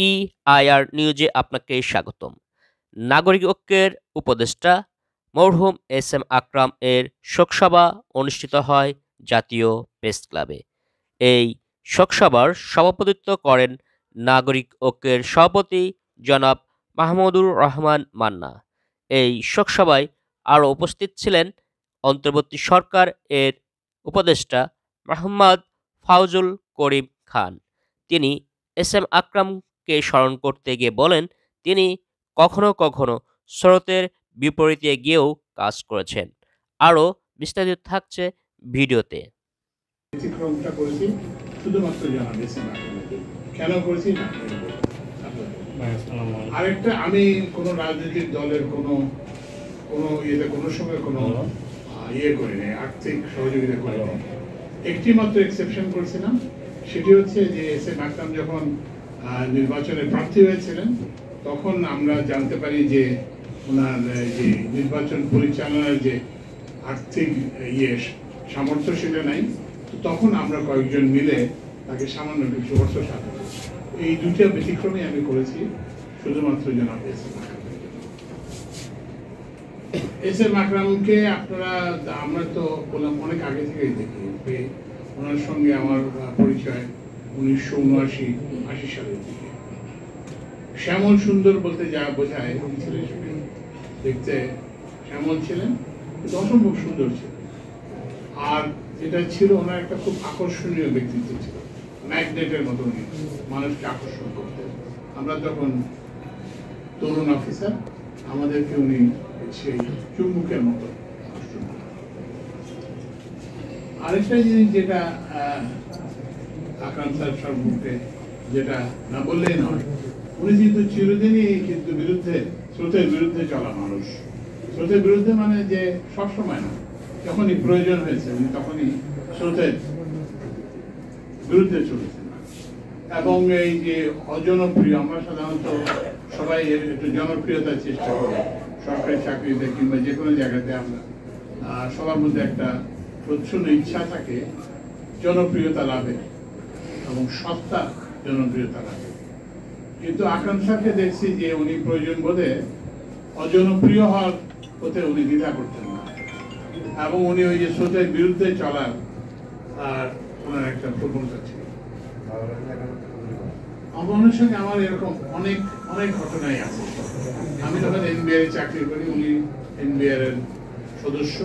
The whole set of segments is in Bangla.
EIR নিউজে আপনাকে স্বাগতম। নাগরিক ঐক্যের উপদেষ্টা মরহুম SM আকরাম এর শোকসভা অনুষ্ঠিত হয় জাতীয় প্রেস ক্লাবে। এই শোকসভার সভাপতিত্ব করেন নাগরিক ঐক্যের সভাপতি জনাব মাহমুদুর রহমান মান্না। এই শোকসভায় আরও উপস্থিত ছিলেন অন্তর্বর্তী সরকার এর উপদেষ্টা মোহাম্মদ ফাউজুল করিম খান। তিনি SM আকরামকে স্মরণ করতে গিয়ে বলেন, তিনি কখনো কখনো স্রোতের বিপরীতে গিয়েও কাজ করেছেন। আরও বিস্তারিত থাকছে ভিডিওতে। ব্যতিক্রমটা করেছি শুধুমাত্র জানাবে কেন করেছি না আরেকটা, আমি কোনো রাজনৈতিক দলের কোনো ইয়েতে কোনো সময় কোনো ইয়ে করিনি, আর্থিক সহযোগিতা করিনি। একটি মাত্র এক্সেপশন করেছিলাম, সেটি হচ্ছে যে SM আকরাম যখন নির্বাচনে প্রার্থী হয়েছিলেন তখন আমরা জানতে পারি যে ওনার যে নির্বাচন পরিচালনার যে আর্থিক সামর্থ্য সেটা নাই। তখন আমরা কয়েকজন মিলে তাকে সামান্য কিছু অর্থ সাহায্য করেছি। এই দুটো ব্যতিক্রমে আমি করেছি শুধুমাত্র জনাব SM আকরামকে আপনারা, আমরা তো বললাম অনেক আগে থেকেই দেখি, ওনার সঙ্গে আমার পরিচয় 1979-80 সালের দিকে। শ্যামল সুন্দর বলতে যা বোঝায়, দেখতে শ্যামল ছিলেন কিন্তু অসম্ভব সুন্দর ছিলেন। আর যেটা ছিল, ওনার একটা খুব আকর্ষণীয় ব্যক্তিত্ব ছিল, ম্যাগনেটের মতো উনি মানুষকে আকর্ষণ করতেন। আমরা তখন তরুণ অফিসার, আমাদেরকে উনি সেই চুম্বকের মতো আকর্ষণ করতেন। আরেকটা জিনিস যেটা আকরাম স্যার সম্পর্কে যেটা না বললেই নয়, উনি কিন্তু চিরদিনই কিন্তু স্রোতের বিরুদ্ধে চলা মানুষ। স্রোতের বিরুদ্ধে মানে যে সবসময় না, যখনই প্রয়োজন হয়েছে উনি তখনই স্রোতের বিরুদ্ধে চলেছেন। এবং এই যে অজনপ্রিয়, আমরা সাধারণত সবাই একটু জনপ্রিয়তার চেষ্টা করি সরকারি চাকরিতে কিংবা যে কোনো জায়গাতে। আমরা সবার মধ্যে একটা প্রচ্ছন্ন ইচ্ছা থাকে জনপ্রিয়তা লাভের এবং সত্তা জনপ্রিয়তা লাভের। কিন্তু আকরাম স্যারকে দেখছি যে উনি প্রয়োজন বোধে অজনপ্রিয় হওয়ার পথে উনি দ্বিধা করতেন না, এবং উনি ওই যে স্রোতের বিরুদ্ধে চলার ওনার একটা প্রবণতা ছিল। আমার সঙ্গে আমার এরকম অনেক অনেক ঘটনাই আছে। আমি তখন NBR এ চাকরি করি, উনি NBR এর সদস্য,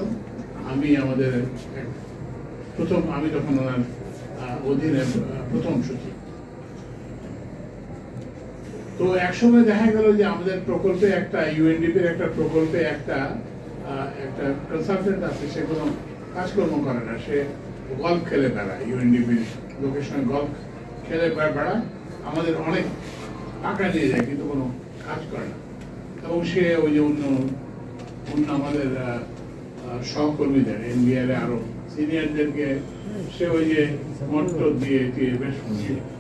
আমি আমাদের আমি তখন ওনার অধীনে প্রথম সচিব। তো একসময় দেখা গেল যে আমাদের প্রকল্পে একটা UNDP-র একটা প্রকল্পে একটা কনসালটেন্ট আছে, সে কোনো কাজকর্ম করে না, সে গল্ফ খেলে বেড়ায়, UNDP-র লোকের সঙ্গে গল্ফ খেলে বেড়ায়, আমাদের অনেক টাকা নিয়ে যায় কিন্তু কোনো কাজ করে না। এবং সে ওই যে অন্য আমাদের সহকর্মীদের NBR এ আরো সিনিয়রদেরকে সে ওই যে মন্ত্র দিয়ে বেশ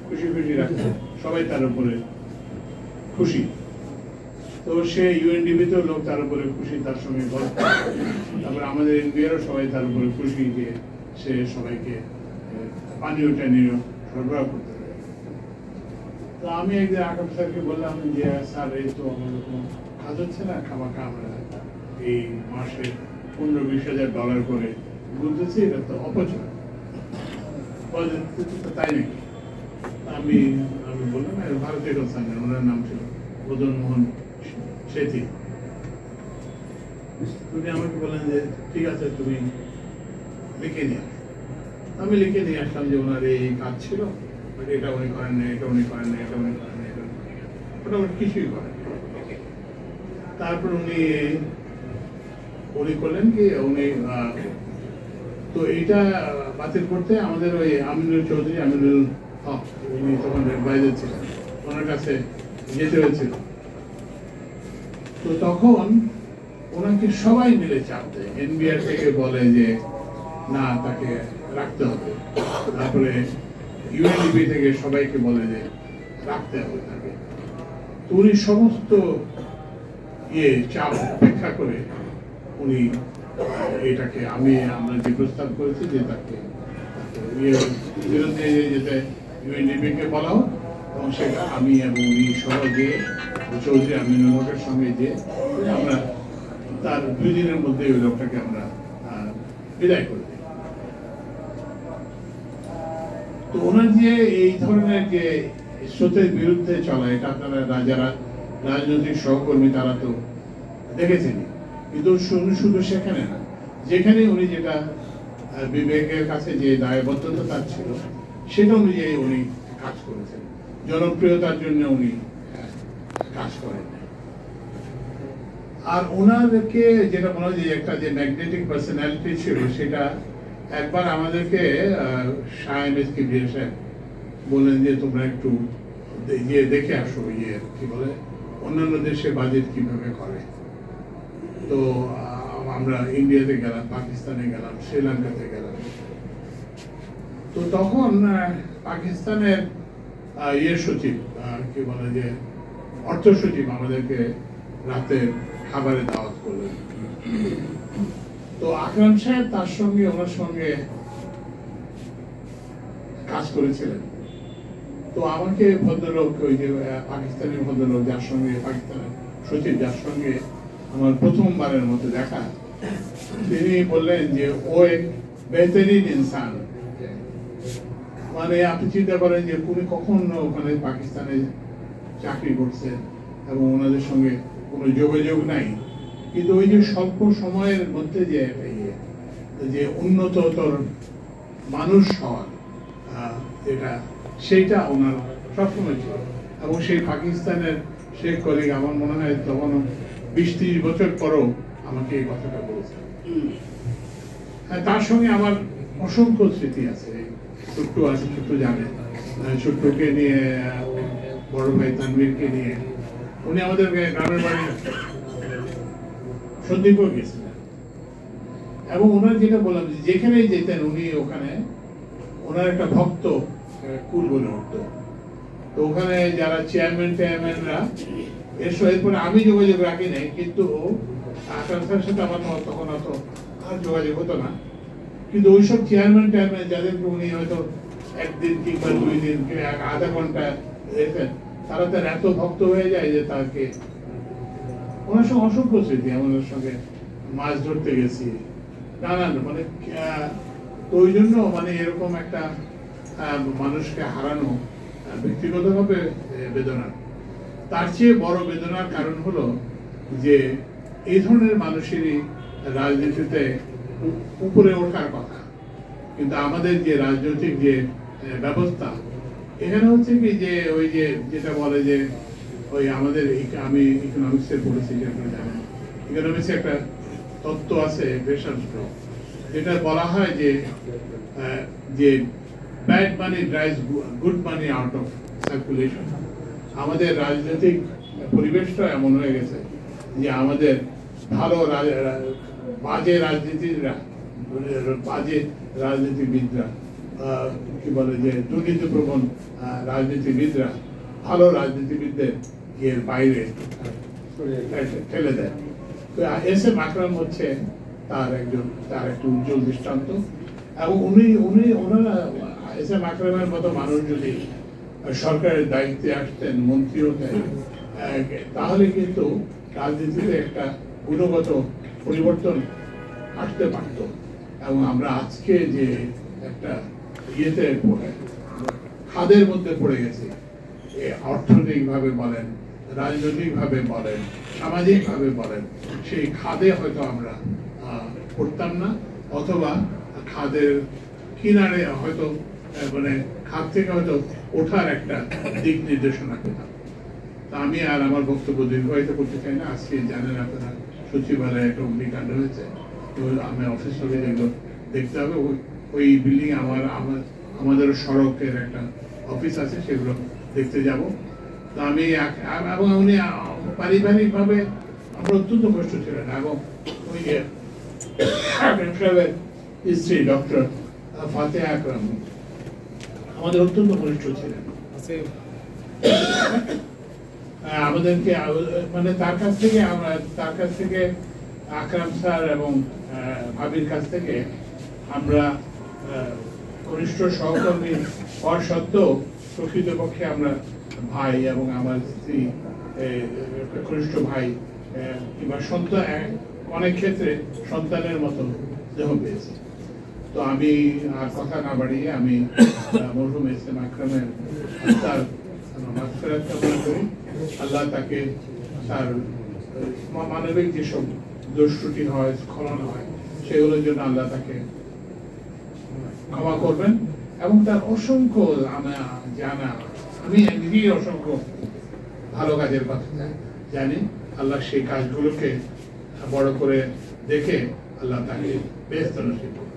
খুশি রাখছে, সবাই তার উপরে খুশি। তো সে UNDP-তেও লোক তার উপরে খুশি, তার সঙ্গে গল্প। তারপরে আমাদের NBR-ও সবাই তার উপরে খুশি যে সে সবাইকে পানীয় টানীয় সরবরাহ করতে পারে। তো আমি একদিন আকরাম স্যারকে বললাম যে স্যার, এই তো আমাদের কোনো কাজ হচ্ছে না, খামাখা আমরা এই মাসে $15-20,000 করে বলতেছি, এটা তো অপচয়। তাই নাকি? আমি বললাম ভারতীয় কনসালটেন্ট, ওনার নাম ছিল মদন মোহন সেতী। উনি আমাকে বললেন যে ঠিক আছে, তুমি লিখে নিয়ে আসো। আমি লিখে নিয়ে আসলাম যে ওনার এই কাজ ছিল, এটা উনি করেন না, এটা উনি করেন না, এটা উনি করেন না, এটা মোটামুটি কিছুই করেন। তারপর উনি করলেন কি, উনি তো এইটা বাতিল করতে আমাদের ওই আমিনুল হক, উনি তখন অ্যাডভাইজার ছিলেন, ওনার কাছে যেতে হয়েছিল। তো তখন ওনাকে সবাই মিলে চাপ দেয়, NBR থেকে বলে যে না, তাকে রাখতে হবে। তারপরে UNDP থেকে সবাইকে বলে যে রাখতে হবে তাকে। তো উনি সমস্ত চাপ উপেক্ষা করে উনি এটাকে আমরা যে প্রস্তাব করেছি যে তাকে বিরুদ্ধে যেতে UNDP-কে বলা হোক, এবং সেটা আমি এবং উনি সহ যে চৌধুরী আমিনুল হকের সঙ্গে যে আমরা তার 2 দিনের মধ্যে ওই লোকটাকে আমরা বিদায় করে দিই। তো ওনার যে এই ধরনের যে স্রোতের বিরুদ্ধে চলা, এটা আপনারা যারা রাজনৈতিক সহকর্মী তারা তো দেখেছেন, কিন্তু শুধু সেখানে না, যেখানে উনি যেটা বিবেকের কাছে যে দায়বদ্ধতা তার ছিল সেটা অনুযায়ী উনি কাজ করেছেন, জনপ্রিয়তার জন্য উনি কাজ করেন। আর ওনাদেরকে যেটা মনে হয় যে একটা যে ম্যাগনেটিক পার্সোনালিটি ছিল, সেটা একবার আমাদেরকে বললেন যে তোমরা একটু গিয়ে দেখে আসো কি বলে অন্যান্য দেশে বাজেট কিভাবে করে। তো আমরা ইন্ডিয়াতে গেলাম, পাকিস্তানে গেলাম, শ্রীলঙ্কাতে গেলাম। তো তখন পাকিস্তানের সচিব কি বলে যে অর্থ সচিব আমাদেরকে রাতে খাবারে দাওয়াত করলেন। তো আকরাম সাহেব তার সঙ্গে ওনার সঙ্গে কাজ করেছিলেন। তো আমাকে ভদ্রলোক, ওই যে পাকিস্তানি ভদ্রলোক যার সঙ্গে, পাকিস্তানের সচিব যার সঙ্গে আমার প্রথমবারের মতো দেখা, তিনি বললেন যে ও এক বেহতরিন ইনসান। মানে আপনি চিন্তা করেন যে উনি কখন ওখানে পাকিস্তানে চাকরি করছেন এবং ওনাদের সঙ্গে কোনো যোগাযোগ নাই, কিন্তু ওই যে স্বল্প সময়ের মধ্যে যে উন্নততর মানুষ হওয়ার যেটা, সেইটা ওনার সবসময় ছিল। এবং সেই পাকিস্তানের শেখ কলিগ আমার মনে হয় তখন 20-30 বছর পরও আমাকে এই কথাটা বলেছে। তার সঙ্গে আমার অসংখ্য স্মৃতি আছে। ছোট্ট আছে, ছোট্ট জানে, ছোট্টকে নিয়ে, বড় ভাই তানভীরকে নিয়ে উনি আমাদের গ্রামের বাড়ি সন্দীপও গেছিলেন। এবং ওনার যেটা বললাম, যেখানেই যেতেন উনি ওখানে ওনার একটা ভক্ত কুল বলে উঠতো। তো ওখানে যারা চেয়ারম্যানরা এরপরে আমি যোগাযোগ রাখি নাই, কিন্তু আকরাম স্যারের সাথে আমার তখন অত আর যোগাযোগ হতো না, কিন্তু ওইসব চেয়ারম্যান যাদেরকে উনি হয়তো একদিন কিংবা 2 দিন কিংবা আধা ঘন্টা দেখেন, তারা তার এত ভক্ত হয়ে যায় যে তাকে ওনার সঙ্গে অসংখ্য স্মৃতি। আমাদের সঙ্গে মাছ ধরতে গেছি, নানান মানে, তো ওই জন্য মানে এরকম একটা মানুষকে হারানো ব্যক্তিগতভাবে বেদনার। তার চেয়ে বড় বেদনার কারণ হলো যে এই ধরনের মানুষেরই রাজনীতিতে উপরে ওঠার কথা, কিন্তু আমাদের যে রাজনৈতিক যে ব্যবস্থা এখানে হচ্ছে কি যে ওই যে যেটা বলে যে ওই আমাদের, আমি ইকোনমিক্সের পড়েছি, জানেন ইকোনমিক্সে একটা তত্ত্ব আছে গ্রেশামস ল, যেটা বলা হয় যে bad money drives good money out of circulation. আমাদের রাজনৈতিক পরিবেশটা এমন হয়ে গেছে যে আমাদের ভালো বাজে রাজনীতিবিদরা কি বলে যে দুর্নীতিপ্রবণ রাজনীতিবিদরা ভালো রাজনীতিবিদদের এর বাইরে ফেলে দেয়। তো এস.এম. আকরাম হচ্ছে তার একটা উজ্জ্বল দৃষ্টান্ত। এবং ওনারা এস.এম. আকরামের মতো মানুষ যদি সরকারের দায়িত্বে আসতেন, মন্ত্রী হতেন, তাহলে কিন্তু রাজনীতিতে একটা গুণগত পরিবর্তন আসতে পারত। এবং আমরা আজকে যে একটা খাদের মধ্যে পড়ে গেছি, অর্থনৈতিকভাবে বলেন, রাজনৈতিকভাবে বলেন, সামাজিকভাবে বলেন, সেই খাদে হয়তো আমরা পড়তাম না, অথবা খাদের কিনারে হয়তো মানে খাদ থেকে হয়তো ওঠার একটা দিক নির্দেশনা পেতাম। তা আমি আর আমার বক্তব্য দীর্ঘায়িত করতে চাই না। আজকে জানেন আপনারা সচিবালয়ে একটা অগ্নিকাণ্ড হয়েছে, তো আমি অফিস থেকে যেগুলো দেখতে হবে, ওই বিল্ডিং আমাদের সড়কের একটা অফিস আছে, সেগুলো দেখতে যাব। তো আমি এবং উনি পারিবারিকভাবে আমরা অত্যন্ত কষ্ট ছিলেন। এবং ওই যে স্ত্রী ডক্টর ফাতেহা আকরাম আমাদের অত্যন্ত ঘনিষ্ঠ ছিলেন। আমাদেরকে মানে তার কাছ থেকে আকরাম স্যার এবং ভাবির কাছ থেকে আমরা ঘনিষ্ঠ সহকর্মী হওয়ার সত্ত্বেও প্রকৃতপক্ষে আমরা ভাই এবং আমার স্ত্রী, ঘনিষ্ঠ ভাই কিংবা সন্তান, অনেক ক্ষেত্রে সন্তানের মতো দেহ পেয়েছি। তো আমি আর কথা না বাড়িয়ে আমি মরহুম এস.এম. আকরামের আত্মার মাগফিরাত কামনা করি। আল্লাহ তাকে তার মানবিক যেসব দোষ ত্রুটি হয়, স্খলন হয়, সেগুলোর জন্য আল্লাহ তাকে ক্ষমা করবেন এবং তার অসংখ্য জানা, আমি নিজেই অসংখ্য ভালো কাজের কথা জানি। আল্লাহ সেই কাজগুলোকে বড় করে দেখে আল্লাহ তাকে বেহেশত নসিব করবেন।